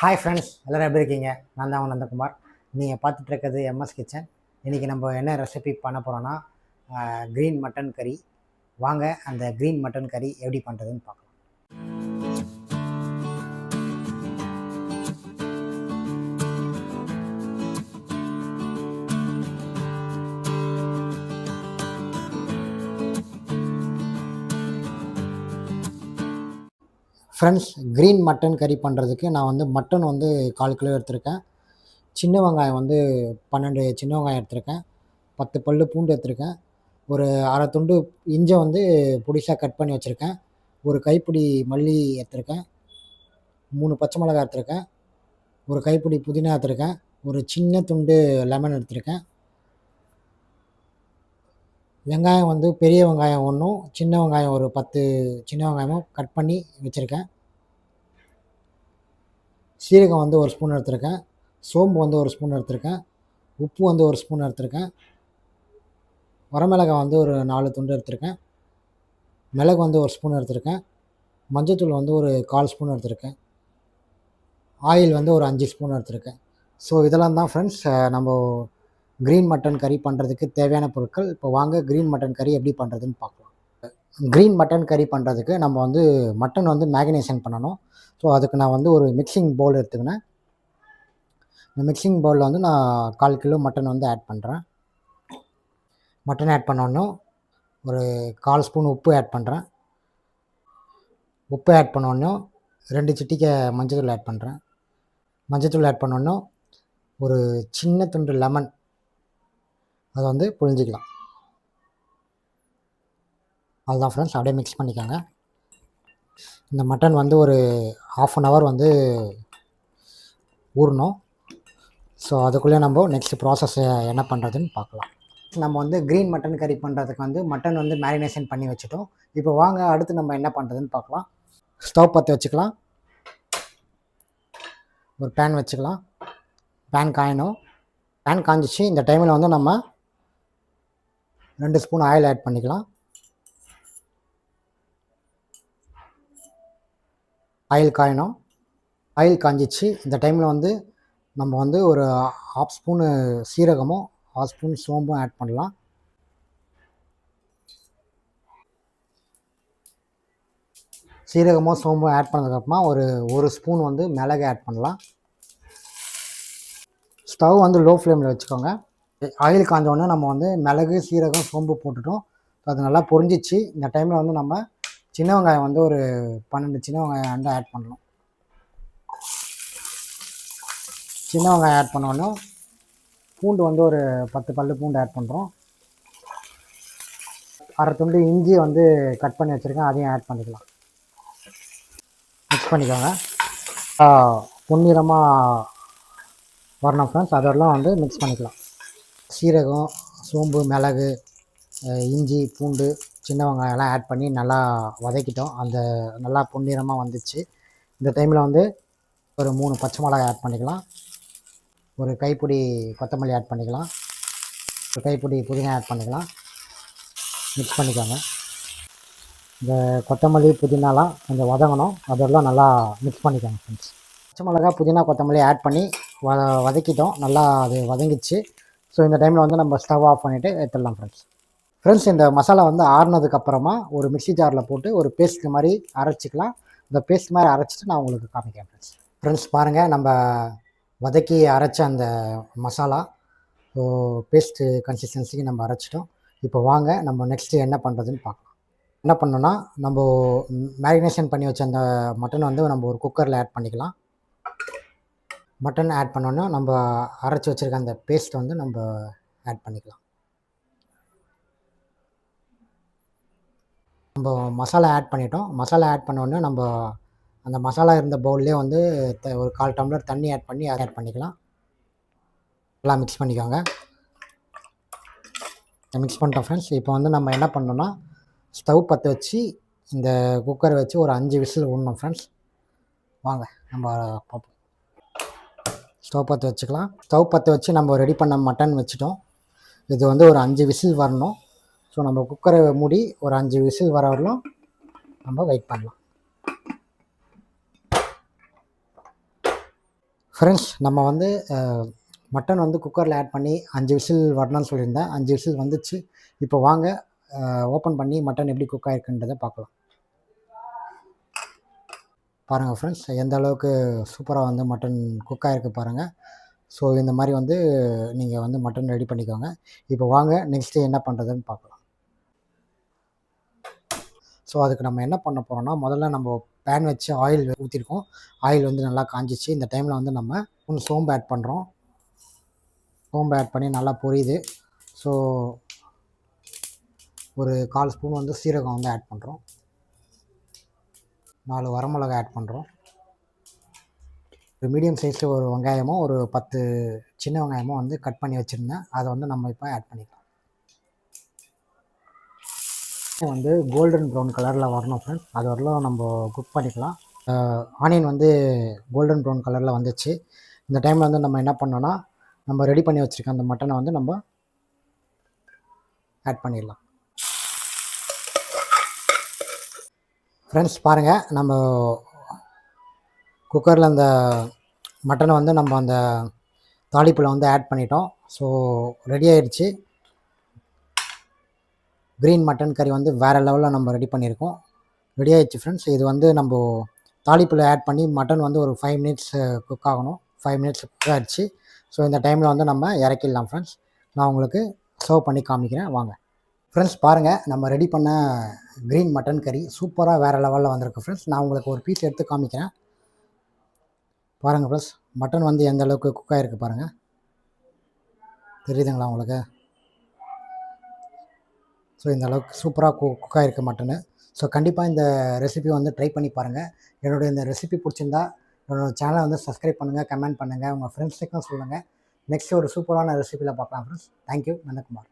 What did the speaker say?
Hi friends, எல்லோரும் எப்படி இருக்கீங்க? நான் தான் நந்தகுமார். நீங்கள் பார்த்துட்டு இருக்கிறது எம்எஸ் கிச்சன். இன்றைக்கி நம்ம என்ன ரெசிபி பண்ண போகிறோன்னா க்ரீன் மட்டன் கறி. வாங்க அந்த க்ரீன் மட்டன் கறி எப்படி பண்ணுறதுன்னு பார்க்கலாம். ஃப்ரெண்ட்ஸ், க்ரீன் மட்டன் கறி பண்ணுறதுக்கு நான் மட்டன் 4 கிலோ எடுத்திருக்கேன். சின்ன வெங்காயம் 12 சின்ன வெங்காயம் எடுத்திருக்கேன். 10 பல்லு பூண்டு எடுத்திருக்கேன். ஒரு அரை துண்டு இஞ்சை பொடிசாக கட் பண்ணி வச்சுருக்கேன். ஒரு கைப்பிடி மல்லி எடுத்திருக்கேன். 3 பச்சை மிளகாய் எடுத்திருக்கேன். ஒரு கைப்பிடி புதினா எடுத்திருக்கேன். ஒரு சின்ன துண்டு லெமன் எடுத்திருக்கேன். வெங்காயம் பெரிய வெங்காயம் ஒன்றும், சின்ன வெங்காயம் ஒரு 10 சின்ன வெங்காயமும் கட் பண்ணி வச்சுருக்கேன். சீரகம் ஒரு ஸ்பூன் எடுத்திருக்கேன். சோம்பு ஒரு ஸ்பூன் எடுத்திருக்கேன். உப்பு ஒரு ஸ்பூன் எடுத்திருக்கேன். வரமிளகாய் ஒரு 4 துண்டு எடுத்திருக்கேன். மிளகு ஒரு ஸ்பூன் எடுத்திருக்கேன். மஞ்சத்தூள் ஒரு 1/4 ஸ்பூன் எடுத்திருக்கேன். ஆயில் ஒரு 5 ஸ்பூன் எடுத்திருக்கேன். ஸோ இதெல்லாம் தான் ஃப்ரெண்ட்ஸ் நம்ம க்ரீன் மட்டன் கறி பண்ணுறதுக்கு தேவையான பொருட்கள். இப்போ வாங்க க்ரீன் மட்டன் கறி எப்படி பண்ணுறதுன்னு பார்க்கலாம். க்ரீன் மட்டன் கறி பண்ணுறதுக்கு நம்ம மட்டன் மேரினேஷன் பண்ணணும். ஸோ அதுக்கு நான் ஒரு மிக்சிங் பவுல் எடுத்துக்கினேன். இந்த மிக்சிங் பவுலில் நான் 1/4 கிலோ மட்டன் ஆட் பண்ணுறேன். மட்டன் ஆட் பண்ணோன்னும் ஒரு 1/4 ஸ்பூன் உப்பு ஆட் பண்ணுறேன். உப்பு ஆட் பண்ணோன்னும் 2 சிட்டிகை மஞ்சத்தூள் ஆட் பண்ணுறேன். மஞ்சத்தூள் ஆட் பண்ணோன்னும் ஒரு சின்ன துண்டு லெமன் அதை புழிஞ்சிக்கலாம். அதுதான் ஃப்ரெண்ட்ஸ், அப்படியே மிக்ஸ் பண்ணிக்கோங்க. இந்த மட்டன் ஒரு 1/2 அன் ஹவர் ஊறணும். ஸோ அதுக்குள்ளே நம்ம நெக்ஸ்ட் ப்ராசஸ் என்ன பண்ணுறதுன்னு பார்க்கலாம். நம்ம க்ரீன் மட்டன் கறி பண்ணுறதுக்கு மட்டன் மேரினேஷன் பண்ணி வச்சுட்டோம். இப்போ வாங்க அடுத்து நம்ம என்ன பண்ணுறதுன்னு பார்க்கலாம். ஸ்டவ் பற்ற வச்சுக்கலாம். ஒரு பேன் வச்சுக்கலாம். பேன் காயணும். பேன் காஞ்சிச்சு. இந்த டைமில் நம்ம 2 ஸ்பூன் ஆயில் ஆட் பண்ணிக்கலாம். ஆயில் காயணும். ஆயில் காஞ்சிச்சு. இந்த டைமில் நம்ம ஒரு 1/2 ஸ்பூனு சீரகமும் 1/2 ஸ்பூன் சோம்பும் ஆட் பண்ணலாம். சீரகமும் சோம்பும் ஆட் பண்ணதுக்கப்புறமா ஒரு ஸ்பூன் மிளகு ஆட் பண்ணலாம். ஸ்டவ் லோ ஃப்ளேமில் வச்சுக்கோங்க. ஆயில் காஞ்சோடனே நம்ம மிளகு, சீரகம், சோம்பு போட்டுட்டோம். அது நல்லா பொரிஞ்சிச்சு. இந்த டைமில் நம்ம சின்ன வெங்காயம் ஒரு 12 சின்ன வெங்காயம் ஆட் பண்ணணும். சின்ன வெங்காயம் ஆட் பண்ணோன்னே பூண்டு ஒரு 10 பல்லு பூண்டு ஆட் பண்ணுறோம். அரை துண்டு இஞ்சி கட் பண்ணி வச்சுருக்கேன். அதையும் ஆட் பண்ணிக்கலாம். மிக்ஸ் பண்ணிக்கோங்க. பொன்னிறமாக வரணும் ஃப்ரெண்ட்ஸ், அதெல்லாம் மிக்ஸ் பண்ணிக்கலாம். சீரகம், சோம்பு, மிளகு, இஞ்சி, பூண்டு, சின்ன வெங்காயம்லாம் ஆட் பண்ணி நல்லா வதக்கிட்டோம். அந்த நல்லா பொன்னிறமாக வந்துச்சு. இந்த டைமில் ஒரு 3 பச்சை மிளகாய் ஆட் பண்ணிக்கலாம். ஒரு கைப்பிடி கொத்தமல்லி ஆட் பண்ணிக்கலாம். ஒரு கைப்பிடி புதினா ஆட் பண்ணிக்கலாம். மிக்ஸ் பண்ணிக்கோங்க. இந்த கொத்தமல்லி, புதினாலாம் கொஞ்சம் வதங்கணும். அதெல்லாம் நல்லா மிக்ஸ் பண்ணிக்கோங்க ஃப்ரெண்ட்ஸ். பச்சை மிளகா, புதினா, கொத்தமல்லி ஆட் பண்ணி வதக்கிட்டோம். நல்லா அது வதங்கிச்சு. ஸோ இந்த டைமில் நம்ம ஸ்டவ் ஆஃப் பண்ணிவிட்டு எடுத்துடலாம் ஃப்ரெண்ட்ஸ். இந்த மசாலா ஆறுனதுக்கப்புறமா ஒரு மிக்ஸி ஜாரில் போட்டு ஒரு பேஸ்ட் மாதிரி அரைச்சிக்கலாம். இந்த பேஸ்ட் மாதிரி அரைச்சிட்டு நான் உங்களுக்கு காமிக்கிறேன் ஃப்ரெண்ட்ஸ். பாருங்கள், நம்ம வதக்கி அரைச்ச அந்த மசாலா பேஸ்ட்டு கன்சிஸ்டன்சிக்கு நம்ம அரைச்சிட்டோம். இப்போ வாங்க நம்ம நெக்ஸ்ட்டு என்ன பண்ணுறதுன்னு பார்க்கலாம். என்ன பண்ணோன்னா, நம்ம மேரினேஷன் பண்ணி வச்ச அந்த மட்டன் நம்ம ஒரு குக்கரில் ஆட் பண்ணிக்கலாம். மட்டன் ஆட் பண்ணோன்னா நம்ம அரைச்சி வச்சுருக்க அந்த பேஸ்ட் நம்ம ஆட் பண்ணிக்கலாம். நம்ம மசாலா ஆட் பண்ணிட்டோம். மசாலா ஆட் பண்ணோன்னே நம்ம அந்த மசாலா இருந்த பவுல்லே ஒரு 1/4 டம்ளர் தண்ணி ஆட் பண்ணி அதை ஆட் பண்ணிக்கலாம். நல்லா மிக்ஸ் பண்ணிக்கோங்க. மிக்ஸ் பண்ணிட்டோம் ஃப்ரெண்ட்ஸ். இப்போ நம்ம என்ன பண்ணோன்னா, ஸ்டவ் பற்ற வச்சு இந்த குக்கரை வச்சு ஒரு 5 விசில் விடணும் ஃப்ரெண்ட்ஸ். வாங்க நம்ம பார்ப்போம். ஸ்டவ் பற்ற வச்சுக்கலாம். ஸ்டவ் பற்ற வச்சு நம்ம ரெடி பண்ண மட்டன் வச்சுட்டோம். இது ஒரு 5 விசில் வரணும். ஸோ நம்ம குக்கரை மூடி ஒரு 5 விசில் வர வரலும் நம்ம வெயிட் பண்ணலாம். ஃப்ரெண்ட்ஸ் நம்ம வந்து மட்டன் வந்து குக்கரில் ஆட் பண்ணி 5 விசில் வரணும்னு சொல்லியிருந்தேன். 5 விசில் வந்துச்சு. இப்போ வாங்க ஓப்பன் பண்ணி மட்டன் எப்படி குக் ஆகிருக்குன்றதை பார்க்கலாம். பாருங்கள் ஃப்ரெண்ட்ஸ், எந்த அளவுக்கு சூப்பராக வந்து மட்டன் குக் ஆகிருக்கு பாருங்கள். ஸோ இந்த மாதிரி வந்து நீங்கள் வந்து மட்டன் ரெடி பண்ணிக்கோங்க. இப்போ வாங்க நெக்ஸ்ட்டு என்ன பண்ணுறதுன்னு பார்க்கலாம். ஸோ அதுக்கு நம்ம என்ன பண்ண போகிறோம்னா, முதல்ல நம்ம பேன் வச்சு ஆயில் ஊற்றிருக்கோம். ஆயில் வந்து நல்லா காஞ்சிச்சு. இந்த டைமில் வந்து நம்ம சோம்பு ஆட் பண்ணுறோம். சோம்பு ஆட் பண்ணி நல்லா பொரியுது. ஸோ ஒரு 1/4 ஸ்பூன் வந்து சீரகம் வந்து ஆட் பண்ணுறோம். 4 வரமிளகா ஆட் பண்ணுறோம். ஒரு மீடியம் சைஸில் ஒரு வெங்காயமும் ஒரு 10 சின்ன வெங்காயமும் வந்து கட் பண்ணி வச்சுருந்தேன். அதை வந்து நம்ம இப்போ ஆட் பண்ணிக்கலாம். வந்து கோல்டன் ப்ரௌன் கலரில் வரணும் ஃப்ரெண்ட்ஸ். அது வரலாம் நம்ம குக் பண்ணிக்கலாம். ஆனியன் வந்து கோல்டன் ப்ரௌன் கலரில் வந்துச்சு. இந்த டைமில் வந்து நம்ம என்ன பண்ணோன்னா, நம்ம ரெடி பண்ணி வச்சுருக்க அந்த மட்டனை வந்து நம்ம ஆட் பண்ணிடலாம். ஃப்ரெண்ட்ஸ் பாருங்கள், நம்ம குக்கரில் அந்த மட்டனை வந்து நம்ம அந்த தாளிப்பில் வந்து ஆட் பண்ணிட்டோம். ஸோ ரெடி ஆயிடுச்சு. க்ரீன் மட்டன் கறி வந்து வேறு லெவலில் நம்ம ரெடி பண்ணியிருக்கோம். ரெடி ஆகிடுச்சு ஃப்ரெண்ட்ஸ். இது வந்து நம்ம தாளிப்பில் ஆட் பண்ணி மட்டன் வந்து ஒரு 5 மினிட்ஸ் குக் ஆகணும். 5 மினிட்ஸ் குக் ஆகிடுச்சு. ஸோ இந்த டைமில் வந்து நம்ம இறக்கிடலாம் ஃப்ரெண்ட்ஸ். நான் உங்களுக்கு சர்வ் பண்ணி காமிக்கிறேன் வாங்க. ஃப்ரெண்ட்ஸ் பாருங்கள், நம்ம ரெடி பண்ண க்ரீன் மட்டன் கறி சூப்பராக வேறு லெவலில் வந்திருக்கு ஃப்ரெண்ட்ஸ். நான் உங்களுக்கு ஒரு பீஸ் எடுத்து காமிக்கிறேன் பாருங்கள் ஃப்ரெண்ட்ஸ். மட்டன் வந்து எந்த அளவுக்கு குக் ஆகிருக்கு பாருங்கள். தெரியுதுங்களா உங்களுக்கு? ஸோ இந்த அளவுக்கு சூப்பராக குக் ஆகிருக்கு மட்டனு. ஸோ கண்டிப்பாக இந்த ரெசிபி வந்து ட்ரை பண்ணி பாருங்கள். என்னுடைய இந்த ரெசிபி பிடிச்சிருந்தா என்னோடய சேனலை வந்து சப்ஸ்கிரைப் பண்ணுங்கள், கமெண்ட் பண்ணுங்கள், உங்கள் ஃப்ரெண்ட்ஸுக்கும் சொல்லுங்கள். நெக்ஸ்ட் ஒரு சூப்பரான ரெசிபியில் பார்க்கலாம் ஃப்ரெண்ட்ஸ். தேங்க்யூ. நந்தகுமார்.